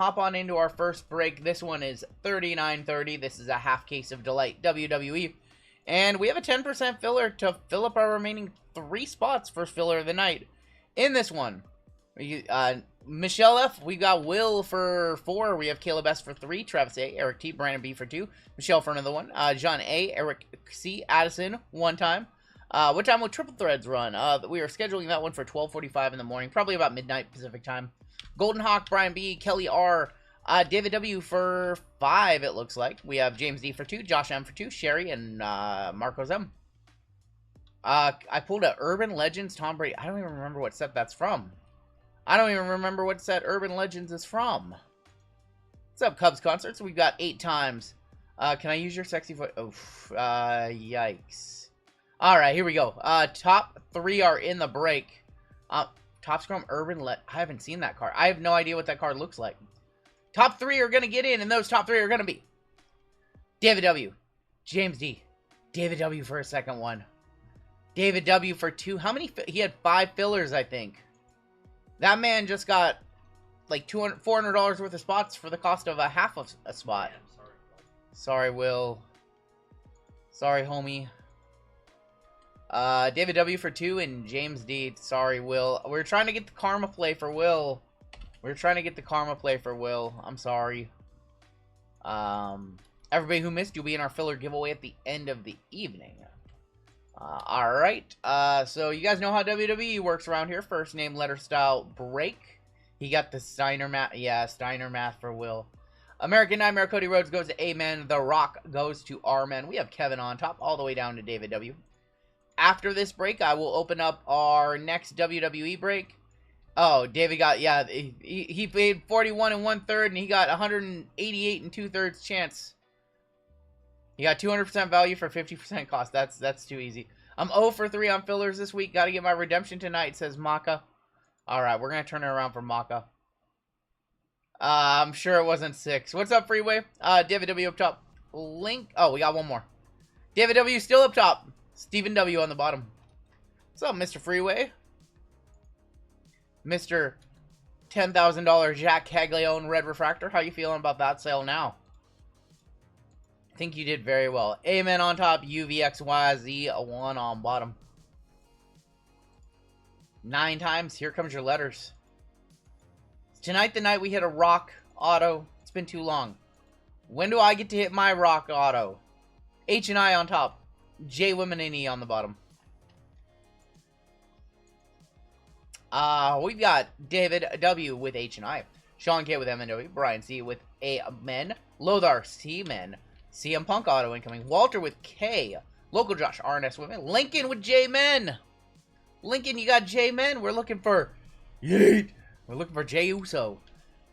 hop on into our first break. This one is $39.30. This is a half case of Delight WWE. And we have a 10% filler to fill up our remaining 3 spots for filler of the night. In this one, Michelle F, we got Will for 4. We have Caleb S for 3. Travis A, Eric T, Brandon B for 2. Michelle for another one. John A, Eric C, Addison, 1 time. What time will Triple Threads run? We are scheduling that one for 12:45 in the morning, probably about midnight Pacific time. Golden Hawk, Brian B, Kelly R, David W for 5, it looks like. We have James D for 2, Josh M for 2, Sherry, and Marcos M. I pulled a Urban Legends Tom Brady. I don't even remember what set that's from. I don't even remember what set Urban Legends is from. What's up, Cubs Concerts? We've got 8 times. Can I use your sexy foot? Oh, yikes. Alright, here we go. Top 3 are in the break. Top Scrum Urban I haven't seen that card. I have no idea what that card looks like. Top 3 are going to get in, and those top 3 are going to be David W, James D, David W for a second one, David W for 2. How many? He had 5 fillers, I think. That man just got like $400 worth of spots for the cost of a half of a spot. Sorry, Will. Sorry, homie. David W for 2 and James D. Sorry, Will. We're trying to get the karma play for Will. I'm sorry. Everybody who missed, you'll be in our filler giveaway at the end of the evening. Alright. So you guys know how WWE works around here. First name, letter, style, break. He got the Steiner math. Yeah, Steiner math for Will. American Nightmare Cody Rhodes goes to Amen. The Rock goes to R-Men. We have Kevin on top all the way down to David W. After this break, I will open up our next WWE break. Oh, David got, yeah, he paid 41 1/3, and he got 188 2/3 chance. He got 200% value for 50% cost. That's too easy. I'm 0 for 3 on fillers this week. Got to get my redemption tonight, says Maka. All right, we're going to turn it around for Maka. I'm sure it wasn't 6. What's up, Freeway? David W up top. Link. Oh, we got one more. David W still up top. Stephen W on the bottom. What's up, Mr. Freeway? Mr. $10,000 Jack Caglione Red Refractor. How you feeling about that sale now? I think you did very well. Amen on top. UVXYZ a 1 on bottom. 9 times. Here comes your letters. Tonight the night we hit a rock auto. It's been too long. When do I get to hit my rock auto? H and I on top. J Women and E on the bottom. We've got David W with H and I, Sean K with M and W, Brian C with A Men, Lothar C Men, CM Punk auto incoming, Walter with K, Local Josh RNS Women, Lincoln with J Men. Lincoln, you got J Men. We're looking for Yeet. We're looking for J Uso.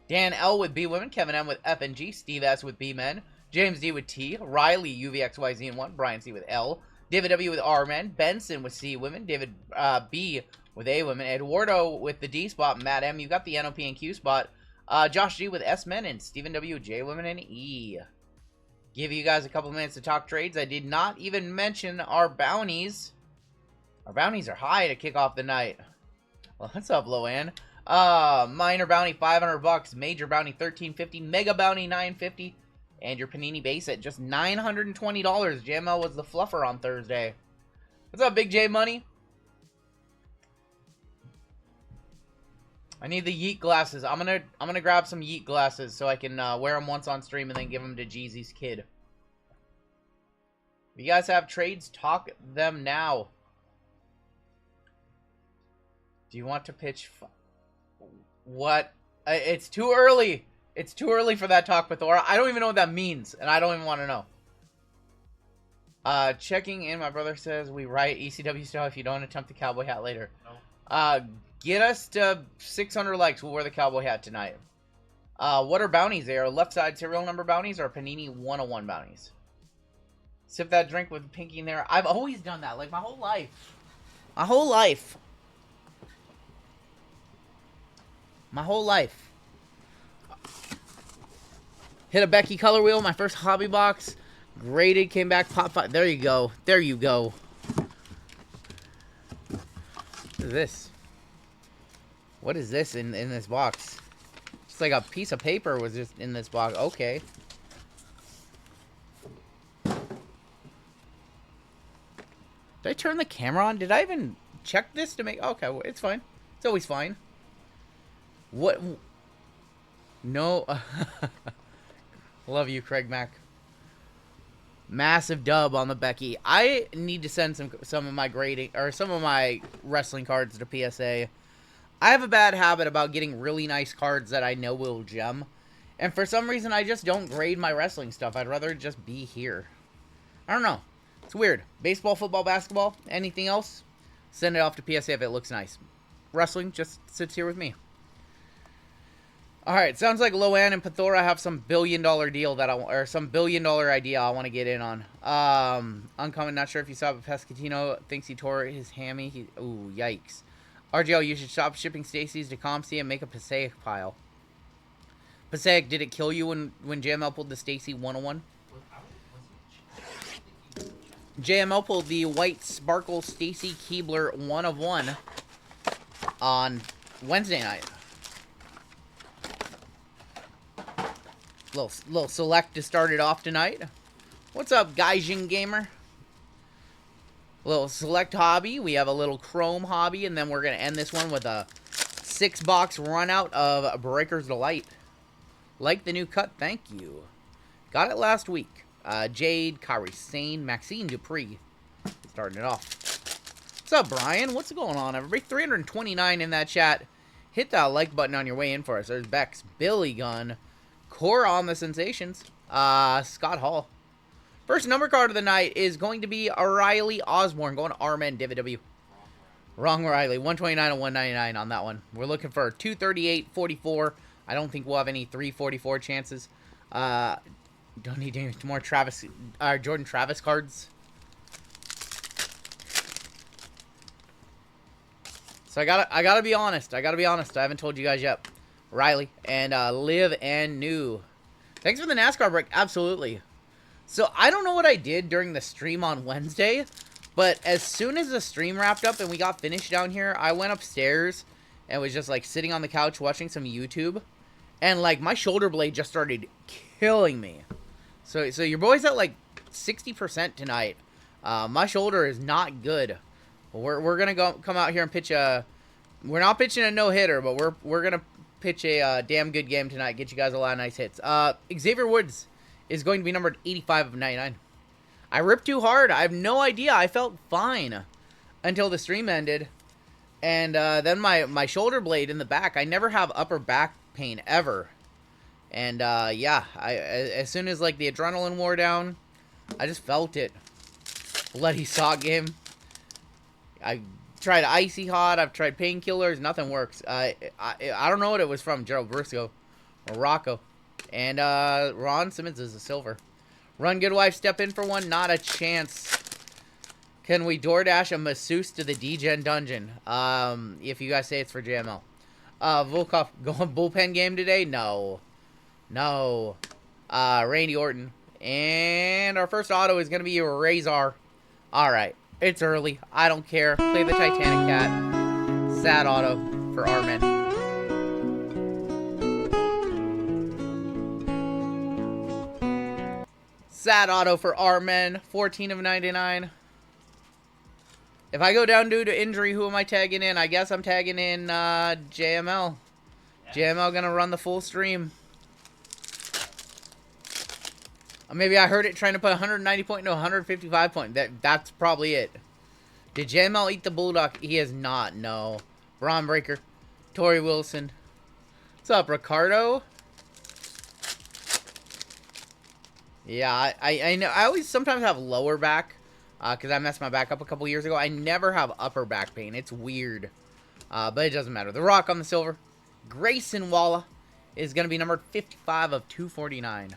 Dan L with B Women, Kevin M with F and G, Steve S with B Men, James D with T, Riley UVXYZ and 1, Brian C with L, David W with R Men, Benson with C Women, David B with A Women, Eduardo with the D spot, Matt M, you got the NOP and Q spot, Josh G with S Men, and Stephen W, J Women and E. Give you guys a couple minutes to talk trades. I did not even mention our bounties. Our bounties are high to kick off the night. Well, what's up, Loan? Minor bounty $500, major bounty $13.50, mega bounty $9.50. And your Panini base at just $920. JML was the fluffer on Thursday. What's up, Big J Money? I need the Yeet glasses. I'm gonna grab some Yeet glasses so I can wear them once on stream and then give them to Jeezy's kid. If you guys have trades, talk them now. Do you want to pitch? What? It's too early. It's too early for that talk, Pathora. I don't even know what that means, and I don't even want to know. Checking in, my brother says we write ECW style if you don't attempt the cowboy hat later. No. Get us to 600 likes. We'll wear the cowboy hat tonight. What are bounties there? Left side serial number bounties or Panini 101 bounties? Sip that drink with pinky in there. I've always done that, like my whole life. My whole life. My whole life. Hit a Becky color wheel, my first hobby box. Graded, came back, pop 5. There you go. There you go. What is this? What is this in this box? It's like a piece of paper was just in this box. Okay. Did I turn the camera on? Did I even check this to make... Okay, well, it's fine. It's always fine. What? No. Love you, Craig Mack. Massive dub on the Becky. I need to send some of my grading or some of my wrestling cards to PSA. I have a bad habit about getting really nice cards that I know will gem. And for some reason, I just don't grade my wrestling stuff. I'd rather just be here. I don't know. It's weird. Baseball, football, basketball, anything else? Send it off to PSA if it looks nice. Wrestling just sits here with me. Alright, sounds like Loan and Pathora have some billion-dollar deal that or some billion-dollar idea I want to get in on. Uncommon, not sure if you saw, but Pescatino thinks he tore his hammy. Ooh, yikes. RGL, you should stop shipping Stacy's to ComC and make a Passaic pile. Passaic, did it kill you when JML pulled the Stacy 101? JML pulled the white sparkle Stacy Keebler 1 of 1 on Wednesday night. Little select to start it off tonight. What's up, Gaijin Gamer? Little select hobby. We have a little chrome hobby, and then we're going to end this one with a 6-box run out of Breaker's Delight. Like the new cut, thank you. Got it last week. Jade, Kyrie Sane, Maxine Dupree. Starting it off. What's up, Brian? What's going on, everybody? 329 in that chat. Hit that like button on your way in for us. There's Bex, Billy Gunn, Cora on the Sensations, Scott Hall. First number card of the night is going to be O'Reilly Osborne going to R-Men WW. Wrong O'Reilly. 129 and 199 on that one. We're looking for 238, 44. I don't think we'll have any 344 chances. Don't need any more Jordan Travis cards. So I gotta be honest. I haven't told you guys yet. Riley and Live and New. Thanks for the NASCAR break. Absolutely. So I don't know what I did during the stream on Wednesday, but as soon as the stream wrapped up and we got finished down here, I went upstairs and was just like sitting on the couch watching some YouTube, and like my shoulder blade just started killing me. So your boy's at like 60% tonight. My shoulder is not good. We're gonna come out here and pitch a. We're not pitching a no-hitter, but we're gonna pitch a damn good game tonight. Get you guys a lot of nice hits. Xavier Woods is going to be numbered 85 of 99. I ripped too hard. I have no idea. I felt fine until the stream ended. And then my shoulder blade in the back. I never have upper back pain ever. And yeah, as soon as like the adrenaline wore down, I just felt it. Bloody sock game. I tried icy hot. I've tried painkillers. Nothing works. I don't know what it was from. Gerald Briscoe or Rocco. And Ron Simmons is a silver. Run Good Wife, step in for one. Not a chance. Can we DoorDash a masseuse to the D-Gen dungeon? If you guys say it's for JML. Volkov going bullpen game today? No. No. Randy Orton. And our first auto is going to be a Razor. Alright. It's early. I don't care. Play the Titanic Cat. Sad auto for Armin. Sad auto for Armin. 14 of 99. If I go down due to injury, who am I tagging in? I guess I'm tagging in JML. Yeah. JML gonna run the full stream. Maybe I heard it trying to put 190 point into 155 point. That's probably it. Did JML eat the Bulldog? He has not, no. Braun Breaker. Tori Wilson. What's up, Ricardo? Yeah, I know. I always sometimes have lower back. Because I messed my back up a couple years ago. I never have upper back pain. It's weird. But it doesn't matter. The Rock on the silver. Grayson Waller is going to be numbered 55 of 249.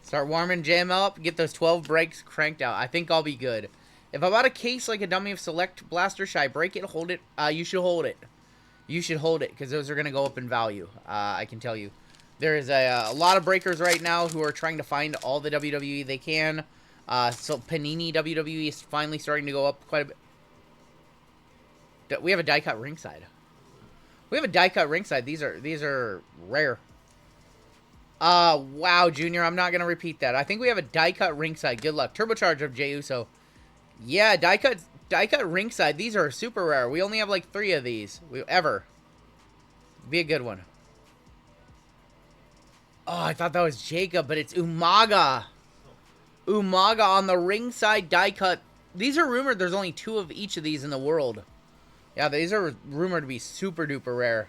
Start warming JML up. Get those 12 breaks cranked out. I think I'll be good. If I bought a case like a dummy of Select Blaster, should I break it, hold it? You should hold it. You should hold it. Because those are going to go up in value. I can tell you. There is a lot of breakers right now who are trying to find all the WWE they can. So Panini WWE is finally starting to go up quite a bit. We have a die cut ringside. We have a die cut ringside. These are rare. Wow, Junior. I'm not gonna repeat that. I think we have a die cut ringside. Good luck. Turbocharge of Jey Uso. Yeah, die cut ringside. These are super rare. We only have like 3 of these. Ever. Be a good one. Oh, I thought that was Jacob, but it's Umaga. Umaga on the ringside die cut. These are rumored there's only 2 of each of these in the world. Yeah, these are rumored to be super duper rare.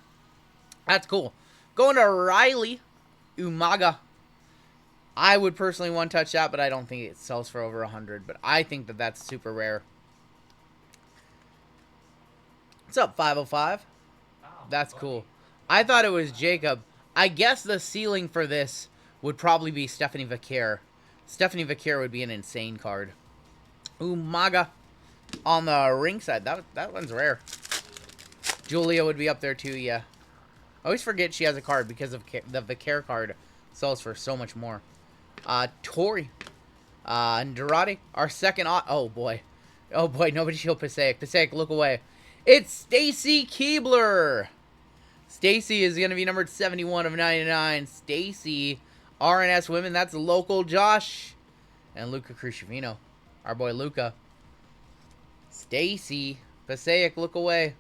That's cool. Going to Riley Umaga. I would personally one-touch that, but I don't think it sells for over 100. But I think that that's super rare. What's up, 505? That's cool. I thought it was Jacob. I guess the ceiling for this would probably be Stephanie Vaquer. Stephanie Vaquer would be an insane card. Umaga on the ringside. That one's rare. Julia would be up there too, yeah. I always forget she has a card because of the Vaquer card sells for so much more. Tori. Andrade. Our second... Oh, boy. Oh, boy. Nobody shield Passaic. Passaic, look away. It's Stacy Keebler. Stacy is going to be numbered 71 of 99. Stacy, RNS Women. That's local Josh. And Luca Crucifino. Our boy Luca. Stacy. Passaic, look away.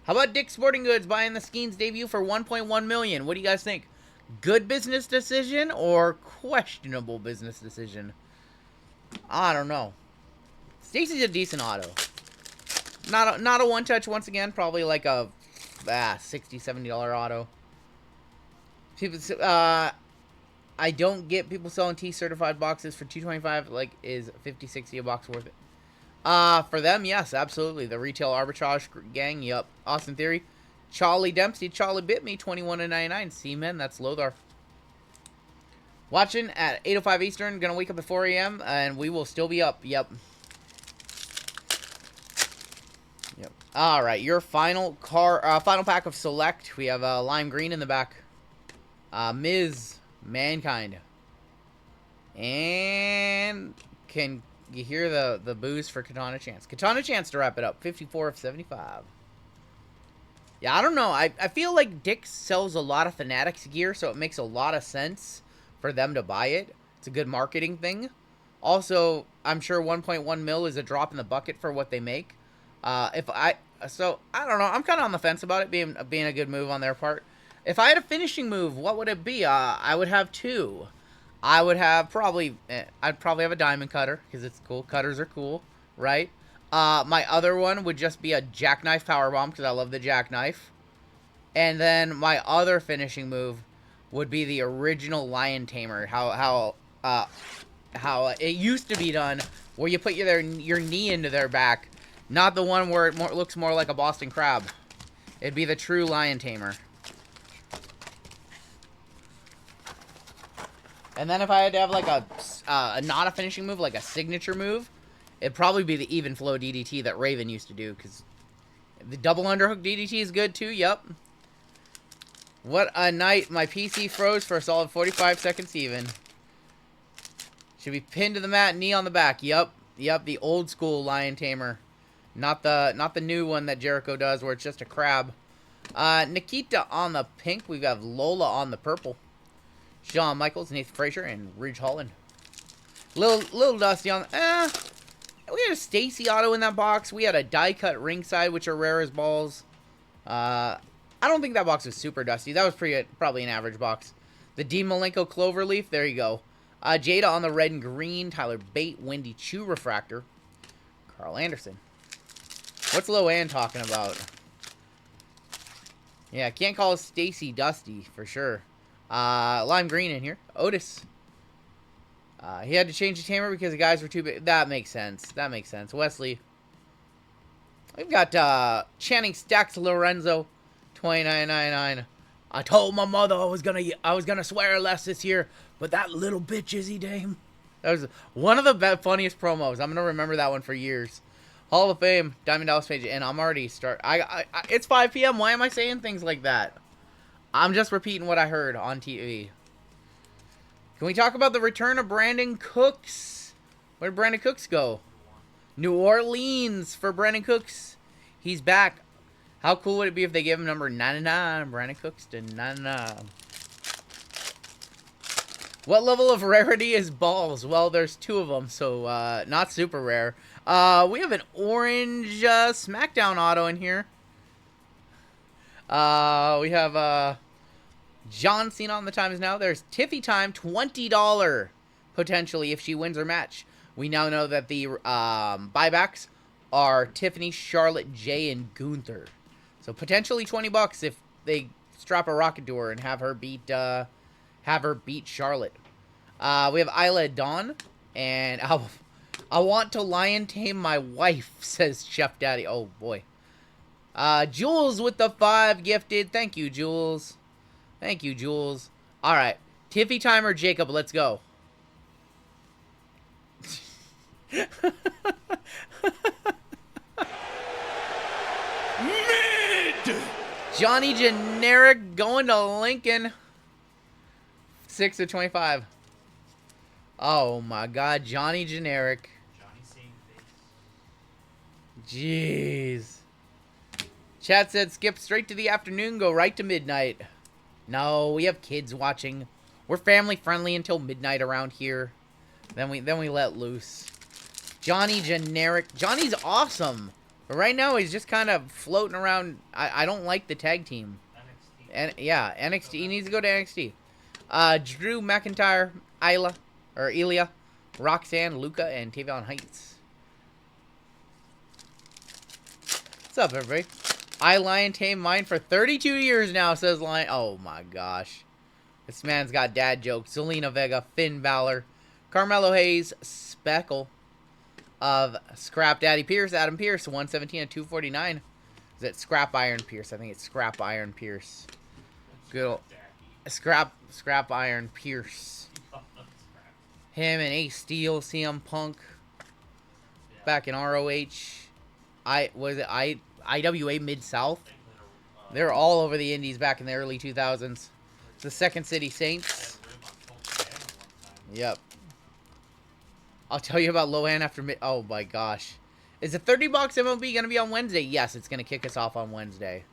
How about Dick's Sporting Goods buying the Skeens debut for $1.1 million? What do you guys think? Good business decision or questionable business decision? I don't know. Stacy's a decent auto. Not a one-touch once again. Probably like a $60, $70 auto. People, I don't get people selling T-certified boxes for $225. Like, is $50, $60 a box worth it? For them, yes, absolutely. The retail arbitrage gang, yup. Austin Theory. Charlie Dempsey. Charlie bit me. 21 of 99. Seaman, that's Lothar. Watching at 8:05 Eastern. Gonna wake up at 4 a.m. and we will still be up. Yep. Yep. All right, your final final pack of select. We have lime green in the back. Miz, Mankind, and can you hear the boos for Katana Chance? Katana Chance to wrap it up. 54 of 75. Yeah, I don't know. I feel like Dick sells a lot of Fanatics gear, so it makes a lot of sense for them to buy it. It's a good marketing thing. Also, I'm sure 1.1 mil is a drop in the bucket for what they make. So I don't know. I'm kind of on the fence about it being a good move on their part. If I had a finishing move, what would it be? I would have 2. I would have I'd probably have a diamond cutter because it's cool. Cutters are cool, right? My other one would just be a jackknife powerbomb because I love the jackknife. And then my other finishing move would be the original Lion Tamer. How it used to be done, where you put your knee into their back, not the one where it looks more like a Boston Crab. It'd be the true Lion Tamer. And then if I had to have like not a finishing move, like a signature move, it'd probably be the even flow DDT that Raven used to do, because the double underhook DDT is good too. Yep. What a night. My PC froze for a solid 45 seconds even. Should be pinned to the mat, knee on the back. Yep. Yep, the old school Lion Tamer. Not the new one that Jericho does where it's just a crab. Nikita on the pink. We have Lola on the purple. Shawn Michaels, Nathan Frazier, and Ridge Holland. Little dusty on... We had a Stacy auto in that box. We had a die cut ringside, which are rare as balls. I don't think that box was super dusty. That was probably an average box. The Dean Malenko Cloverleaf. There you go. Jada on the red and green. Tyler Bate, Wendy Chu refractor. Carl Anderson. What's Loanne talking about? Yeah, can't call Stacy dusty for sure. Lime green in here. Otis. He had to change the tamer because the guys were too big. That makes sense. That makes sense. Wesley. We've got Channing Stacks Lorenzo. 29.99. I told my mother I was gonna swear less this year, but that little bitch Izzy Dame. That was one of the funniest promos. I'm gonna remember that one for years. Hall of Fame, Diamond Dallas Page, and I'm already it's 5 p.m. Why am I saying things like that? I'm just repeating what I heard on TV. Can we talk about the return of Brandon Cooks? Where did Brandon Cooks go? New Orleans for Brandon Cooks. He's back. How cool would it be if they gave him number 99, Brandon Cookston, 99. What level of rarity is balls? Well, there's 2 of them, so not super rare. We have an orange SmackDown auto in here. We have John Cena on the times now. There's Tiffy time, $20 potentially if she wins her match. We now know that the buybacks are Tiffany, Charlotte, Jay, and Gunther. So potentially $20 if they strap a rocket to her and have her beat Charlotte. We have Isla Dawn, and I want to lion tame my wife, says Chef Daddy. Oh boy. Jules with the 5 gifted. Thank you, Jules. Thank you, Jules. All right, Tiffy timer, Jacob. Let's go. Mid. Johnny Generic going to Lincoln. 6 of 25. Oh my God, Johnny Generic. Johnny same face. Jeez. Chat said skip straight to the afternoon, go right to midnight. No, we have kids watching. We're family friendly until midnight around here. Then we let loose. Johnny Generic. Johnny's awesome. But right now he's just kind of floating around. I don't like the tag team. NXT. And yeah, NXT. He needs to go to NXT. Drew McIntyre, Elia, Roxanne, Luca, and Tavion Heights. What's up, everybody? I lion tame mine for 32 years now, says Lion. Oh my gosh. This man's got dad jokes. Zelina Vega, Finn Balor, Carmelo Hayes, Speckle of Scrap Daddy Pierce, Adam Pierce, 117 and 249. Is it Scrap Iron Pierce? I think it's Scrap Iron Pierce. Good old Scrap Iron Pierce. Him and Ace Steel, CM Punk. Back in ROH. IWA Mid-South. They were all over the indies back in the early 2000s. The Second City Saints. Yep. I'll tell you about Lohan after mid. Oh my gosh. Is the $30 MLB going to be on Wednesday? Yes, it's going to kick us off on Wednesday.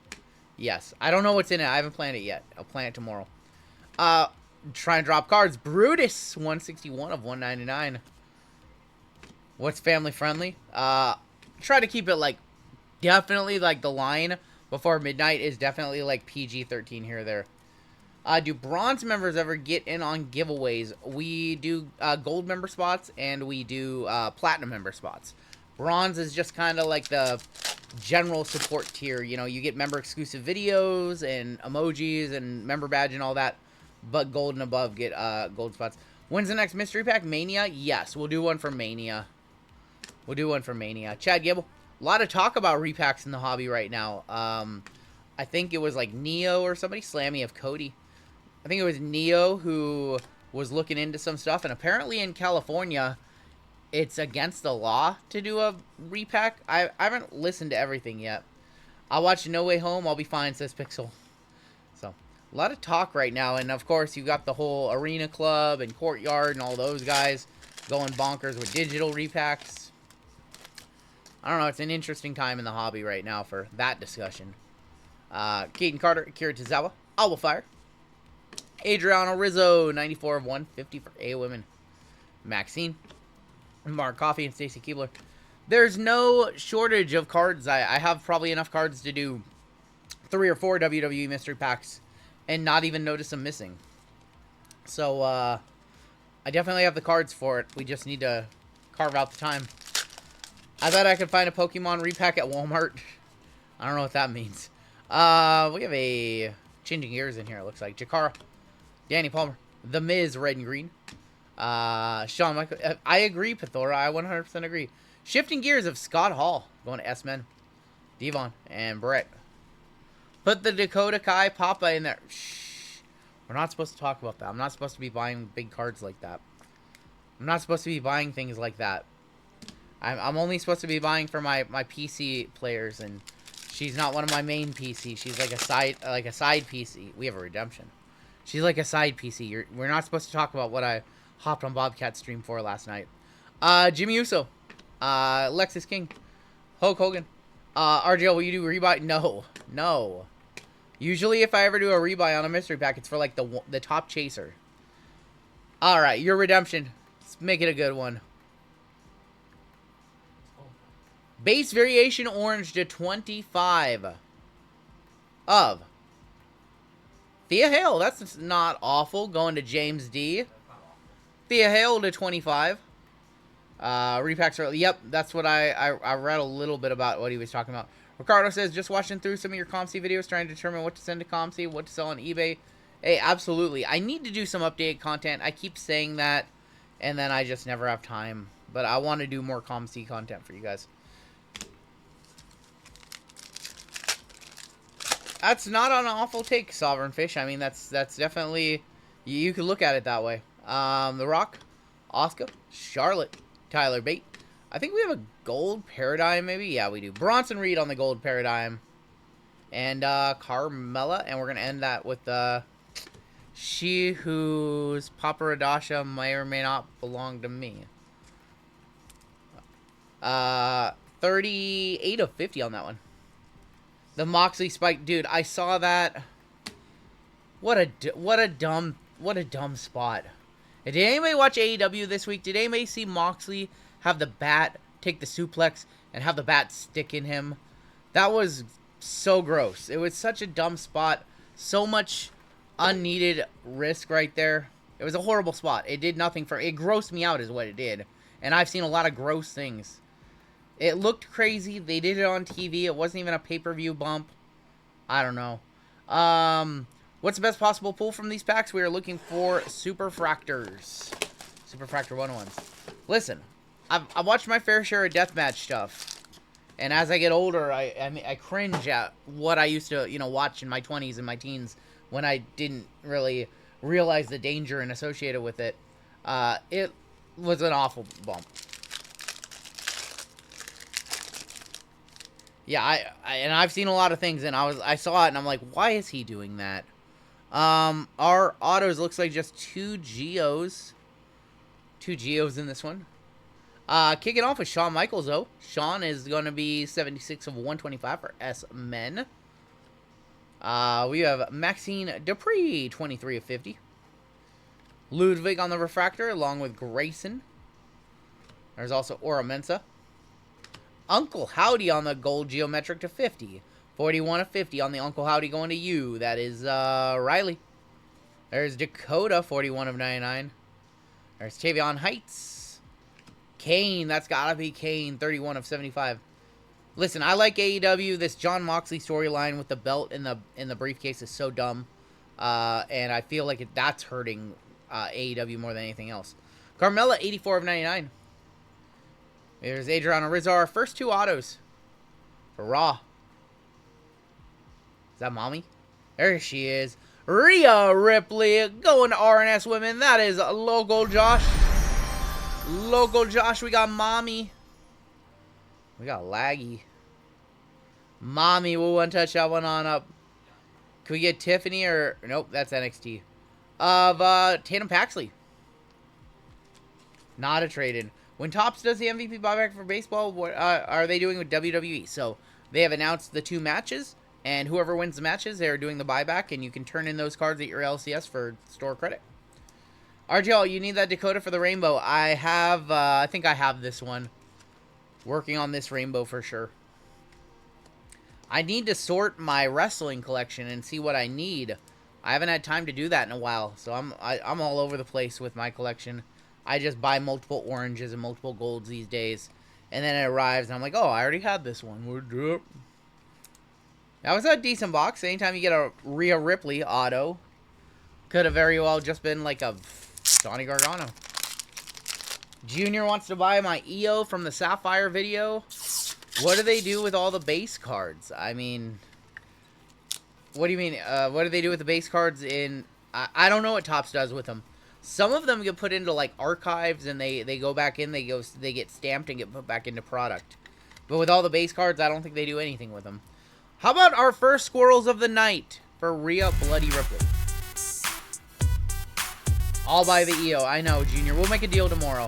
Yes. I don't know what's in it. I haven't planned it yet. I'll plan it tomorrow. Try and drop cards. Brutus, 161 of 199. What's family friendly? Try to keep it like definitely like the line before midnight is definitely like PG-13 here or there. Do bronze members ever get in on giveaways? We do gold member spots and we do platinum member spots. Bronze is just kind of like the general support tier. You know, you get member exclusive videos and emojis and member badge and all that. But gold and above get gold spots. When's the next mystery pack? Mania? Yes, we'll do one for Mania. We'll do one for Mania. Chad Gable. A lot of talk about repacks in the hobby right now. I think it was like Neo or somebody. Slammy of Cody. I think it was Neo who was looking into some stuff. And apparently in California, it's against the law to do a repack. I haven't listened to everything yet. I'll watch No Way Home. I'll be fine, says Pixel. So, a lot of talk right now. And, of course, you've got the whole Arena Club and Courtyard and all those guys going bonkers with digital repacks. I don't know. It's an interesting time in the hobby right now for that discussion. Keaton Carter, Akira Tozawa, Alba Fire. Adriano Rizzo, 94 of 150 for A Women. Maxine, Mark Coffey, and Stacy Keebler. There's no shortage of cards. I have probably enough cards to do 3 or 4 WWE mystery packs and not even notice them missing. So, I definitely have the cards for it. We just need to carve out the time. I bet I could find a Pokemon repack at Walmart. I don't know what that means. We have a changing gears in here, it looks like. Jakara, Danny Palmer, The Miz, red and green. Shawn Michael. I agree, Pithora. I 100% agree. Shifting gears of Scott Hall going to S-Men, Devon, and Brett. Put the Dakota Kai Papa in there. Shh. We're not supposed to talk about that. I'm not supposed to be buying big cards like that. I'm not supposed to be buying things like that. I'm only supposed to be buying for my PC players, and she's not one of my main PC. She's like a side PC. We have a redemption. She's like a side PC. We're not supposed to talk about what I hopped on Bobcat's stream for last night. Jimmy Uso, Lexus King, Hulk Hogan, RGL, will you do rebuy? No. No. Usually if I ever do a rebuy on a mystery pack, it's for like the top chaser. Alright, your redemption. Let's make it a good one. Base variation orange to 25 of Thea Hale. That's not awful. Going to James D. Thea Hale to 25. Repacks are, yep, that's what I read a little bit about what he was talking about. Ricardo says, just watching through some of your ComC videos, trying to determine what to send to ComC, what to sell on eBay. Hey, absolutely. I need to do some updated content. I keep saying that, and then I just never have time. But I want to do more ComC content for you guys. That's not an awful take, Sovereign Fish. I mean, that's definitely, you could look at it that way. The Rock, Oscar, Charlotte, Tyler Bate. I think we have a gold paradigm, maybe? Yeah, we do. Bronson Reed on the gold paradigm. And Carmella. And we're going to end that with she whose Paparadasha may or may not belong to me. 38 of 50 on that one. The Moxley spike. Dude, I saw that. What a dumb spot. Did anybody watch AEW this week? Did anybody see Moxley have the bat take the suplex and have the bat stick in him? That was so gross. It was such a dumb spot. So much unneeded risk right there. It was a horrible spot. It did nothing for... It grossed me out is what it did. And I've seen a lot of gross things. It looked crazy. They did it on TV. It wasn't even a pay-per-view bump. I don't know. What's the best possible pull from these packs? We are looking for Super Fractors. Super Fractor 101s. Listen, I've watched my fair share of deathmatch stuff. And as I get older, I cringe at what I used to, watch in my 20s and my teens when I didn't really realize the danger and associated with it. It was an awful bump. Yeah, and I've seen a lot of things, and I saw it, and I'm like, why is he doing that? Our autos looks like just two Geos. Two Geos in this one. Kicking off with Shawn Michaels, though. Shawn is going to be 76 of 125 for S-Men. We have Maxine Dupree, 23 of 50. Ludwig on the refractor, along with Grayson. There's also Ora Mensa. Uncle Howdy on the gold geometric to 50. 41 of 50 on the Uncle Howdy going to you. That is Riley. There's Dakota, 41 of 99. There's Tavion Heights. Kane, that's got to be Kane, 31 of 75. Listen, I like AEW. This John Moxley storyline with the belt in the briefcase is so dumb. And I feel like that's hurting AEW more than anything else. Carmella, 84 of 99. There's Adriana Rizar. First two autos for Raw. Is that Mommy? There she is. Rhea Ripley going to RNS Women. That is Local Josh. Local Josh. We got Mommy. We got Laggy. Mommy, we'll one-touch that one on up. Can we get Tiffany or... Nope, that's NXT. Of Tatum Paxley. Not a trade-in. When Topps does the MVP buyback for baseball, what are they doing with WWE? So they have announced the two matches, and whoever wins the matches, they're doing the buyback, and you can turn in those cards at your LCS for store credit. RGL, you need that Dakota for the rainbow. I have, I think I have this one. Working on this rainbow for sure. I need to sort my wrestling collection and see what I need. I haven't had time to do that in a while, so I'm all over the place with my collection. I just buy multiple oranges and multiple golds these days. And then it arrives, and I'm like, oh, I already had this one. That was a decent box. Anytime you get a Rhea Ripley auto, could have very well just been like a Johnny Gargano. Junior wants to buy my EO from the Sapphire video. What do they do with all the base cards? I mean, what do you mean? What do they do with the base cards in... I don't know what Topps does with them. Some of them get put into like archives and they go back in, they get stamped and get put back into product. But with all the base cards, I don't think they do anything with them. How about our first squirrels of the night for Rhea Bloody Ripley? All by the EO. I know, Junior. We'll make a deal tomorrow.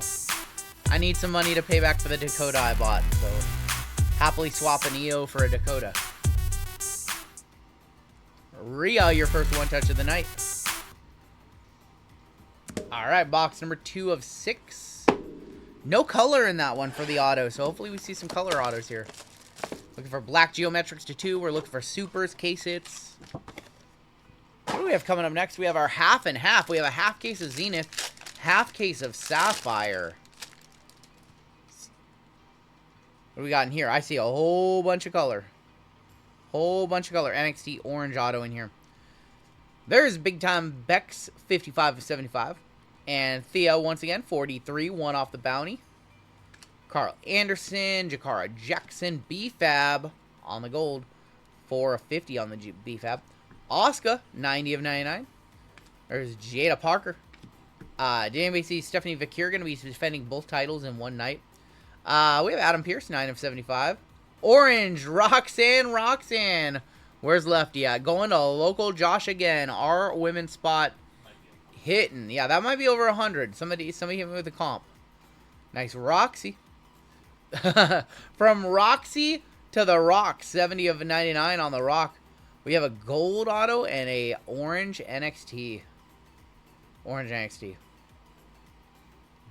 I need some money to pay back for the Dakota I bought, so Happily swap an EO for a Dakota. Rhea, your first one touch of the night. Alright, box number 2 of 6. No color in that one for the auto, so hopefully we see some color autos here. Looking for black geometrics to 2. We're looking for supers, case hits. What do we have coming up next? We have our half and half. We have a half case of Zenith, half case of Sapphire. What do we got in here? I see a whole bunch of color. Whole bunch of color. NXT orange auto in here. There's big time Bex, 55 of 75. And Theo, once again, 43, 1 off the bounty. Carl Anderson, Jakara Jackson, B-Fab on the gold, 4 of 50 on the B-Fab. Asuka, 90 of 99. There's Jada Parker. DMBC Stephanie Vakir going to be defending both titles in one night. We have Adam Pearce, 9 of 75. Orange, Roxanne. Where's Lefty at? Going to local Josh again. Our women's spot hitting. Yeah, that might be over 100. Somebody hit me with a comp. Nice Roxy. From Roxy to the Rock, 70 of 99 on the Rock. We have a gold auto and a orange NXT. Orange NXT.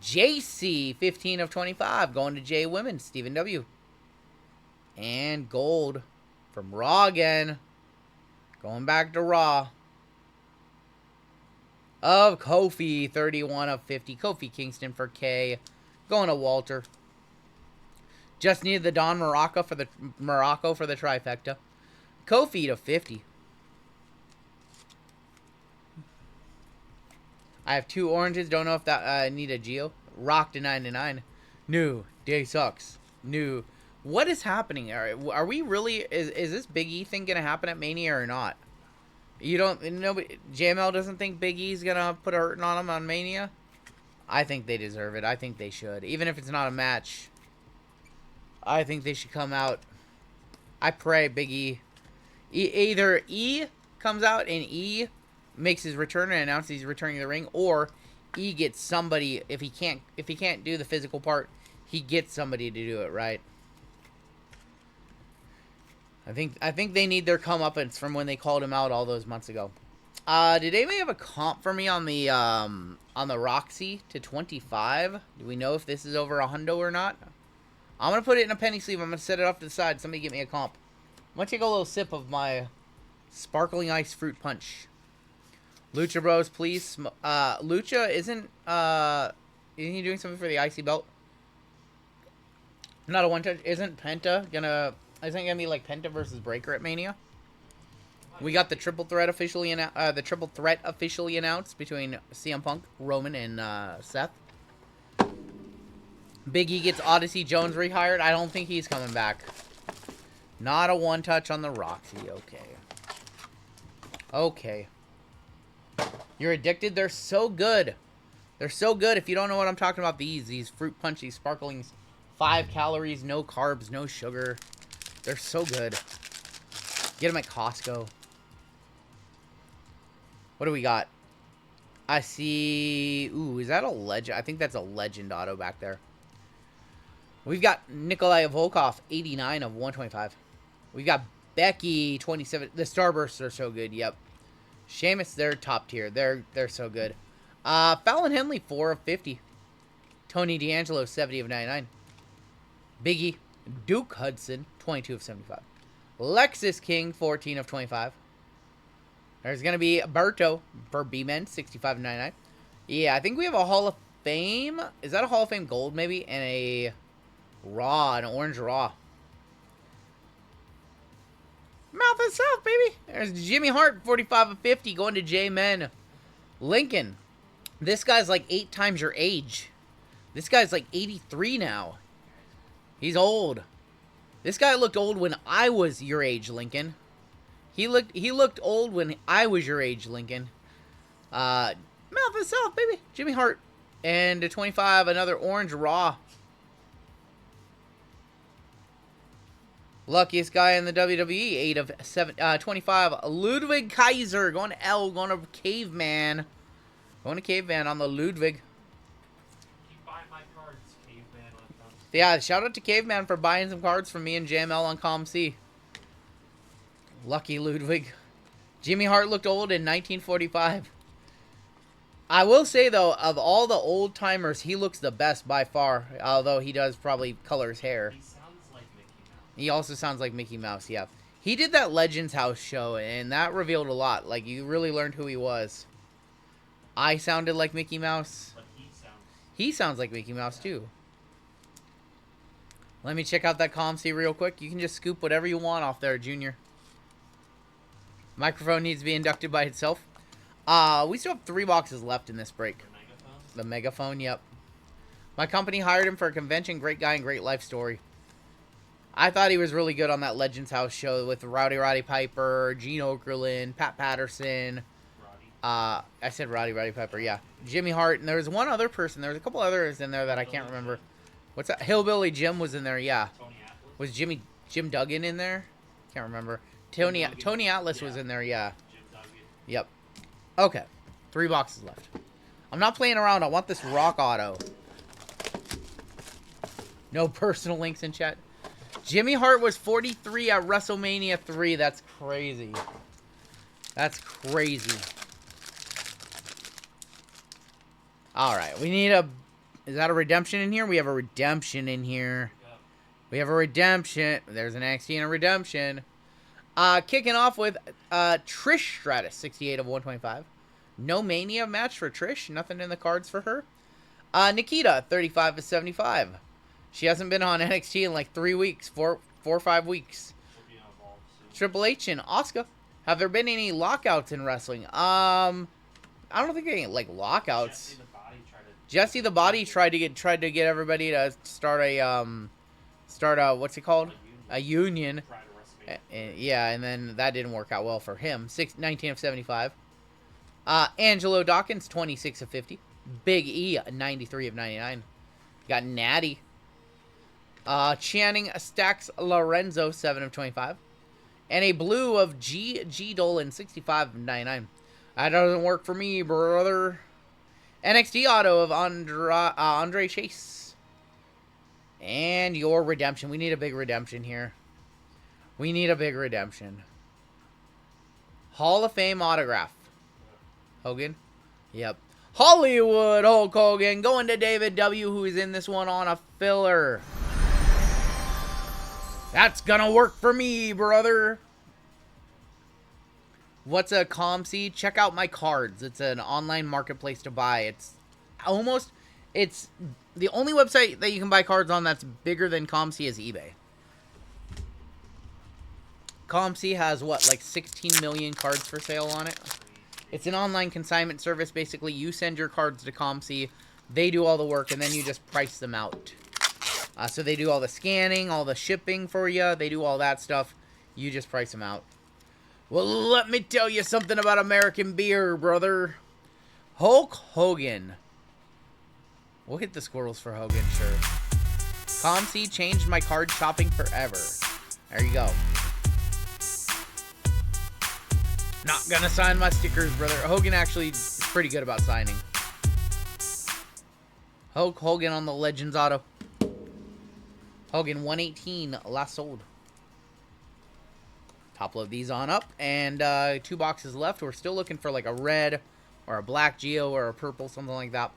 JC, 15 of 25. Going to J Women, Stephen W. And gold from Raw again. Going back to Raw. Of Kofi, 31 of 50. Kofi Kingston for K. Going to Walter. Just needed the Don Morocco for the trifecta. Kofi to 50. I have 2 oranges. Don't know if that need a Geo. Rock to 99. New. Day sucks. New. What is happening? Are we really... Is this Big E thing going to happen at Mania or not? You don't... Nobody... JML doesn't think Big E's going to put a hurting on him on Mania? I think they deserve it. I think they should. Even if it's not a match. I think they should come out. I pray Big E... Either E comes out and E makes his return and announces he's returning to the ring, or E gets somebody, if he can't do the physical part, he gets somebody to do it, right? I think they need their comeuppance from when they called him out all those months ago. Did anybody have a comp for me on the Roxy to 25? Do we know if this is over a hundo or not? I'm gonna put it in a penny sleeve. I'm gonna set it off to the side. Somebody get me a comp. I'm gonna take a little sip of my sparkling ice fruit punch. Lucha Bros, please. Lucha isn't he doing something for the IC belt? Not a one touch. Isn't Penta gonna be like Penta versus Breaker at Mania? We got the triple threat officially announced between CM Punk, Roman, and Seth. Big E gets Odyssey Jones rehired. I don't think he's coming back. Not a one touch on the Roxy. Okay. Okay. You're addicted? They're so good. They're so good. If you don't know what I'm talking about, these fruit punch, these sparklings, 5 calories, no carbs, no sugar. They're so good. Get them at Costco. What do we got? I see... Ooh, is that a legend? I think that's a legend auto back there. We've got Nikolai Volkov, 89 of 125. We've got Becky, 27. The Starbursts are so good, yep. Sheamus, they're top tier. They're so good. Fallon Henley, 4 of 50. Tony D'Angelo, 70 of 99. Biggie, Duke Hudson, 22 of 75. Lexus King, 14 of 25. There's going to be Berto for B-Men, 65 of 99. Yeah, I think we have a Hall of Fame. Is that a Hall of Fame gold, maybe? And a Raw, an orange Raw. Mouth and South, baby. There's Jimmy Hart, 45 of 50, going to J-Men. Lincoln. This guy's like 8 times your age. This guy's like 83 now. He's old. This guy looked old when I was your age, Lincoln. He looked old when I was your age, Lincoln. Mouth and South, baby. Jimmy Hart. And to 25, another orange Raw. Luckiest guy in the WWE, 8 of 25. Ludwig Kaiser, going to L, going to Caveman. Going to Caveman on the Ludwig. Keep buying my cards, Caveman. Yeah, shout out to Caveman for buying some cards from me and JML on ComC. Lucky Ludwig. Jimmy Hart looked old in 1945. I will say, though, of all the old timers, he looks the best by far. Although he does probably color his hair. He sounds like Mickey Mouse. He also sounds like Mickey Mouse, yeah. He did that Legends House show, and that revealed a lot. Like, you really learned who he was. I sounded like Mickey Mouse. But He sounds like Mickey Mouse, too. Let me check out that ComC real quick. You can just scoop whatever you want off there, Junior. Microphone needs to be inducted by itself. We still have 3 boxes left in this break. The megaphone, yep. My company hired him for a convention. Great guy and great life story. I thought he was really good on that Legends House show with Roddy Piper, Gene Okerlund, Pat Patterson. I said Roddy Piper, yeah. Jimmy Hart, and there was one other person. There was a couple others in there that I can't remember. What's that? Hillbilly Jim was in there, yeah. Was Jim Duggan in there? Can't remember. Tony Atlas was in there, yeah. Yep. Okay. 3 boxes left. I'm not playing around. I want this rock auto. No personal links in chat. Jimmy Hart was 43 at WrestleMania 3. That's crazy. That's crazy. Alright, we need a... Is that a redemption in here? We have a redemption in here. We have a redemption. There's an NXT and a redemption. Kicking off with Trish Stratus, 68 of 125. No Mania match for Trish. Nothing in the cards for her. Nikita, 35 of 75. She hasn't been on NXT in like 3 weeks. 4 or 5 weeks. Triple H and Asuka. Have there been any lockouts in wrestling? I don't think any like lockouts. Jesse the Body tried to get everybody to start a what's it called? A union. Yeah, and then that didn't work out well for him. 19 of 75. Angelo Dawkins, 26 of 50. Big E, 93 of 99. Got Natty. Channing Stacks Lorenzo, 7 of 25. And a blue of G Dolan, 65 of 99. That doesn't work for me, brother. NXT auto of Andre Chase. And your redemption. We need a big redemption here. We need a big redemption. Hall of Fame autograph. Hogan? Yep. Hollywood Hulk Hogan going to David W., who is in this one on a filler. That's gonna work for me, brother. What's a ComC? Check out my cards. It's an online marketplace to buy. It's the only website that you can buy cards on that's bigger than ComC is eBay. ComC has what, like 16 million cards for sale on it? It's an online consignment service. Basically, you send your cards to ComC, they do all the work, and then you just price them out. So they do all the scanning, all the shipping for you. They do all that stuff. You just price them out. Well, let me tell you something about American beer, brother. Hulk Hogan. We'll hit the squirrels for Hogan, sure. ComC changed my card shopping forever. There you go. Not gonna sign my stickers, brother. Hogan actually is pretty good about signing. Hulk Hogan on the Legends auto. Hogan 118 last sold. Top load these on up, and 2 boxes left. We're still looking for like a red or a black Geo or a purple, something like that.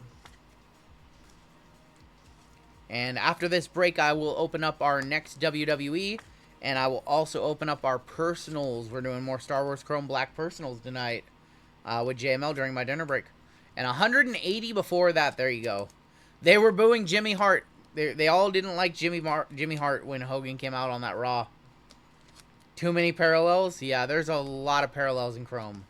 And after this break, I will open up our next WWE, and I will also open up our personals. We're doing more Star Wars Chrome Black personals tonight with JML during my dinner break. And 180 before that, there you go. They were booing Jimmy Hart. They all didn't like Jimmy Hart when Hogan came out on that Raw. Too many parallels? Yeah, there's a lot of parallels in Chrome.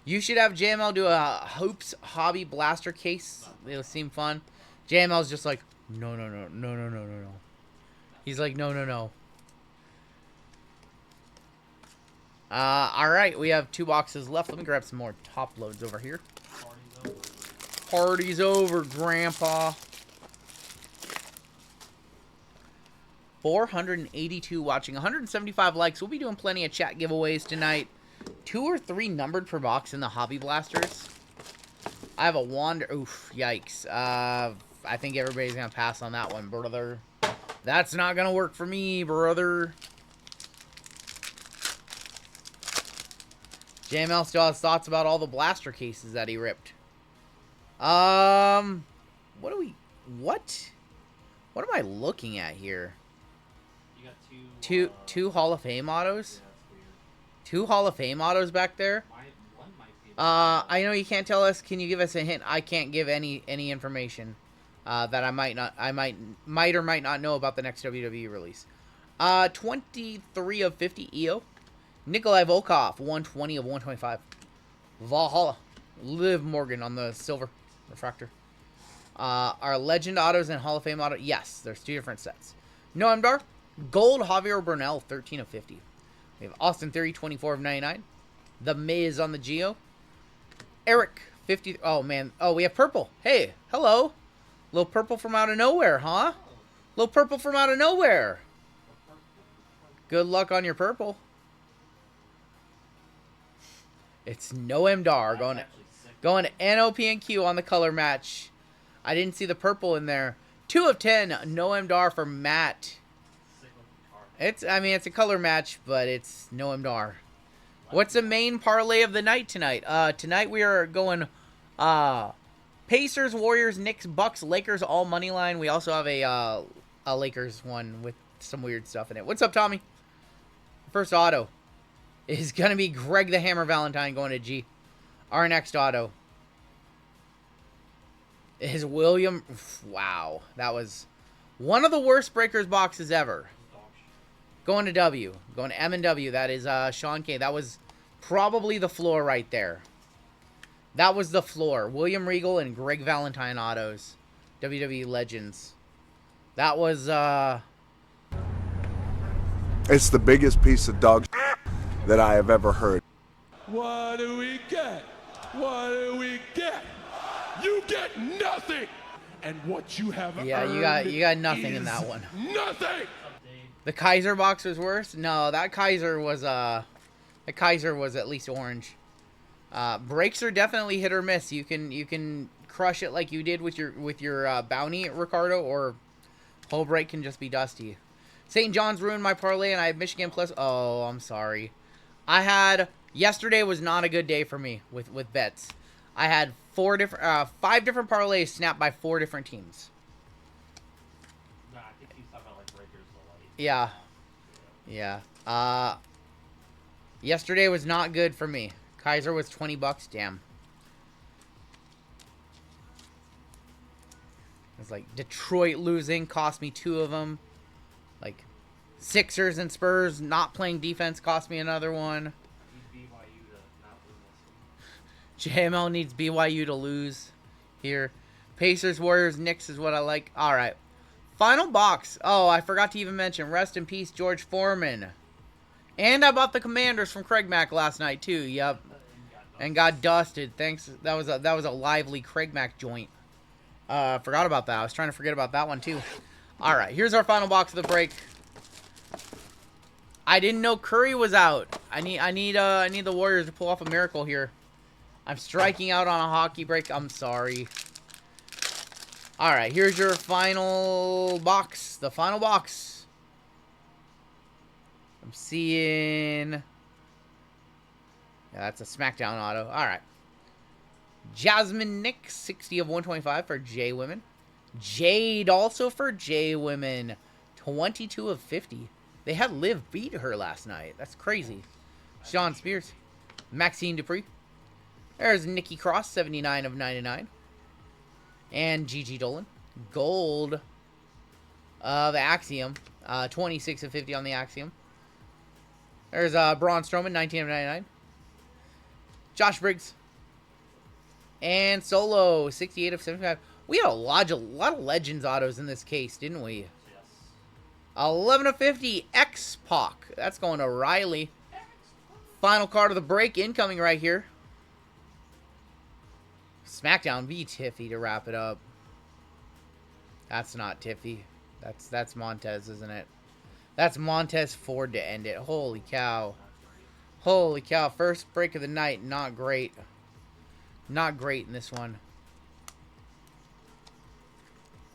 You should have JML do a Hoops Hobby Blaster case. It'll seem fun. JML's just like, no. He's like, no. Alright, we have 2 boxes left. Let me grab some more top loads over here. Party's over, Grandpa. 482 watching, 175 likes. We'll be doing plenty of chat giveaways tonight. 2 or 3 numbered per box in the Hobby Blasters. I have a Wander. Oof, yikes. I think everybody's going to pass on that one, brother. That's not gonna work for me, brother. JML still has thoughts about all the blaster cases that he ripped. What do we... What? What am I looking at here? You got Two Hall of Fame autos? Yeah, that's weird. Two Hall of Fame autos back there? One might be. I know you can't tell us. Can you give us a hint? I can't give any information that I might or might not know about the next WWE release. 23 of 50 EO. Nikolai Volkov, 120 of 125. Valhalla. Liv Morgan on the silver refractor. Our Legend autos and Hall of Fame auto. Yes, there's two different sets. Noam Dar. Gold Javier Bernal, 13 of 50. We have Austin Theory, 24 of 99. The Miz on the Geo. Eric, 50. Oh, man. Oh, we have purple. Hey, hello. Little purple from out of nowhere, huh? Little purple from out of nowhere. Good luck on your purple. It's Noam Dar going NOP and Q on the color match. I didn't see the purple in there. 2 of 10. Noam Dar for Matt. It's a color match, but it's Noam Dar. What's the main parlay of the night tonight? Tonight we are going Pacers, Warriors, Knicks, Bucks, Lakers, all money line. We also have a Lakers one with some weird stuff in it. What's up, Tommy? First auto is going to be Greg the Hammer Valentine going to G. Our next auto is William. Wow, that was one of the worst Breakers boxes ever. Going to W. Going to M and W. That is Sean K. That was probably the floor right there. That was the floor. William Regal and Greg Valentine autos. WWE Legends. That was... It's the biggest piece of dog that I have ever heard. What do we get? What do we get? You get nothing. And what you have yeah, you got nothing in that one. Nothing. The Kaiser box was worse? No, that Kaiser was at least orange. Breaks are definitely hit or miss. You can crush it like you did with your bounty, Ricardo, or whole break can just be dusty. St. John's ruined my parlay, and I have Michigan plus. Oh, I'm sorry. Yesterday was not a good day for me with bets. I had 5 different parlays snapped by 4 different teams. No, I think he's talking about like Breakers Delight. Yeah. Yesterday was not good for me. Kaiser was $20. Damn. It's like Detroit losing cost me 2 of them. Like Sixers and Spurs not playing defense cost me another one. JML needs BYU to lose here. Pacers, Warriors, Knicks is what I like. All right. Final box. Oh, I forgot to even mention. Rest in peace, George Foreman. And I bought the Commanders from Craig Mack last night too. Yep. And got dusted. Thanks. That was a lively Craig Mack joint. Forgot about that. I was trying to forget about that one too. All right. Here's our final box of the break. I didn't know Curry was out. I need the Warriors to pull off a miracle here. I'm striking out on a hockey break. I'm sorry. All right, here's your final box. The final box. I'm seeing... Yeah, that's a SmackDown auto. All right. Jasmine Nick, 60 of 125 for J Women. Jade also for J Women, 22 of 50. They had Liv beat her last night. That's crazy. Sean Spears. Maxine Dupree. There's Nikki Cross, 79 of 99. And Gigi Dolan. Gold of Axiom. 26 of 50 on the Axiom. There's Braun Strowman, 19 of 99. Josh Briggs. And Solo, 68 of 75. We had a lot of Legends autos in this case, didn't we? Yes. 11 of 50. X-Pac. That's going to Riley. Final card of the break incoming right here. SmackDown v Tiffy to wrap it up. That's not Tiffy. That's Montez, isn't it? That's Montez Ford to end it. Holy cow. Holy cow. First break of the night. Not great. Not great in this one.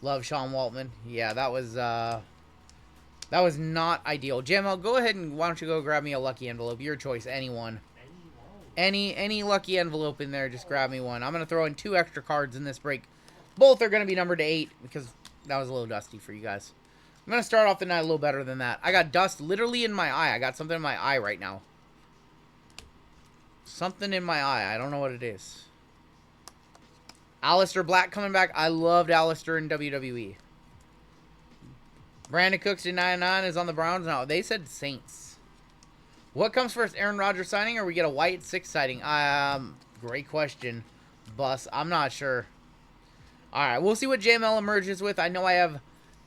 Love Sean Waltman. Yeah, that was That was not ideal. JML, go ahead and why don't you go grab me a lucky envelope. Your choice, anyone. Any lucky envelope in there, just grab me one. I'm going to throw in 2 extra cards in this break. Both are going to be numbered to 8 because that was a little dusty for you guys. I'm going to start off the night a little better than that. I got dust literally in my eye. I got something in my eye right now. Something in my eye. I don't know what it is. Aleister Black coming back. I loved Aleister in WWE. Brandon Cooks to 99 is on the Browns now. They said Saints. What comes first, Aaron Rodgers signing or we get a White 6 sighting? Great question, Bus. I'm not sure. All right, we'll see what JML emerges with. I know I have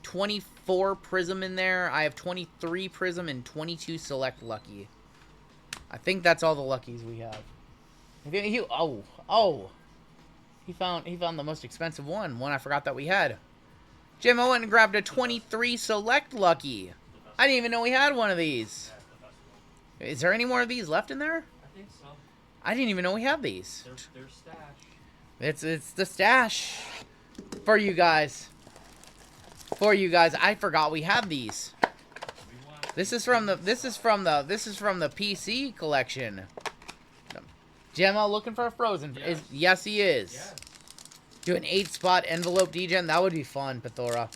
24 Prism in there. I have 23 Prism and 22 Select Lucky. I think that's all the Luckies we have. He found the most expensive one I forgot that we had. JML went and grabbed a 23 Select Lucky. I didn't even know we had one of these. Is there any more of these left in there? I think so. I didn't even know we had these. They're stash. It's the stash for you guys. For you guys, I forgot we had these. This is from the PC collection. JML looking for a Frozen. Yes, yes he is. Yes. Do an 8-spot envelope degen. That would be fun, Pathora.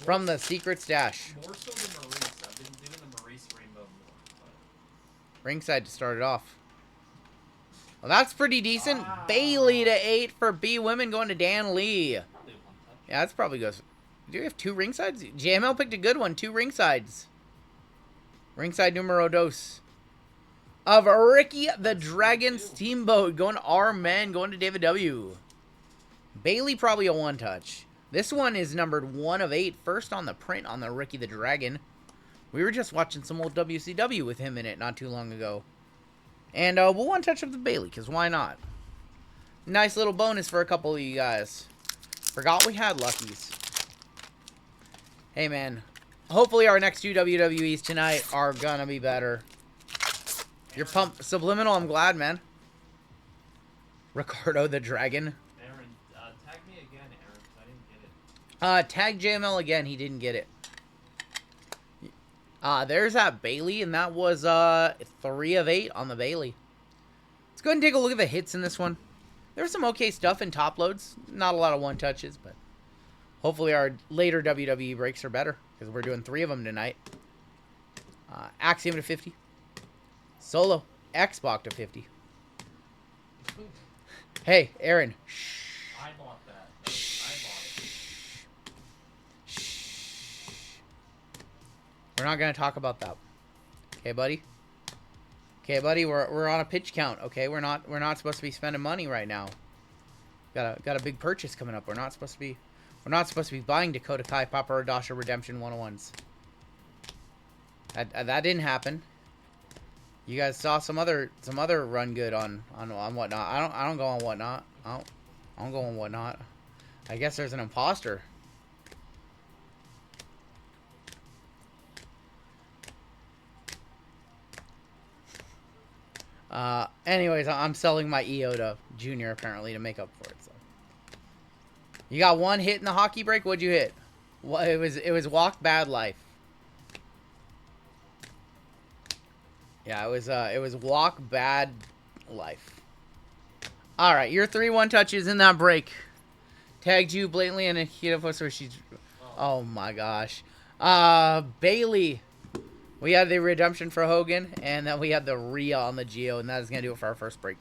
From the secret stash. More so than Maurice. I've been doing the Maurice rainbow more. But... Ringside to start it off. Well, that's pretty decent. Bailey to 8 for B Women going to Dan Lee. Yeah, that's probably goes. Do we have 2 ringsides? JML picked a good one. 2 ringsides. Ringside numero dos. Of Ricky the Dragon Steamboat going to our men, going to David W. Bailey probably a 1-touch. This one is numbered 1 of 8. First on the print on the Ricky the Dragon. We were just watching some old WCW with him in it not too long ago. And we'll 1-touch of the Bailey, because why not? Nice little bonus for a couple of you guys. Forgot we had Luckies. Hey, man. Hopefully our next 2 WWEs tonight are gonna be better. You're pumped. Subliminal, I'm glad, man. Ricardo the Dragon. Aaron, tag me again, Aaron, because I didn't get it. Tag JML again. He didn't get it. There's that Bailey, and that was 3 of 8 on the Bailey. Let's go ahead and take a look at the hits in this one. There's some okay stuff in top loads. Not a lot of 1-touches, but hopefully our later WWE breaks are better, because we're doing 3 of them tonight. Axiom to 50. Solo. Xbox to 50. Hey, Aaron. Shh. I bought that. I bought it. We're not going to talk about that. Okay, buddy? Okay, buddy, we're on a pitch count, okay? We're not supposed to be spending money right now. Got a big purchase coming up. We're not supposed to be buying Dakota Kai Papa Dasha Redemption 101s. That didn't happen. You guys saw some other run good on whatnot. I don't go on whatnot. I don't go on whatnot. I guess there's an imposter. Anyways, I'm selling my EO to Junior apparently to make up for it. So you got 1 hit in the hockey break. What'd you hit? Well, it was Walk Bad Life. Yeah, it was Walk Bad Life. All right, your 3 1-touches in that break. Tagged you blatantly in a heat of where she's. Oh my gosh. Bailey. We had the redemption for Hogan, and then we had the Rhea on the Geo, and that is gonna do it for our first break.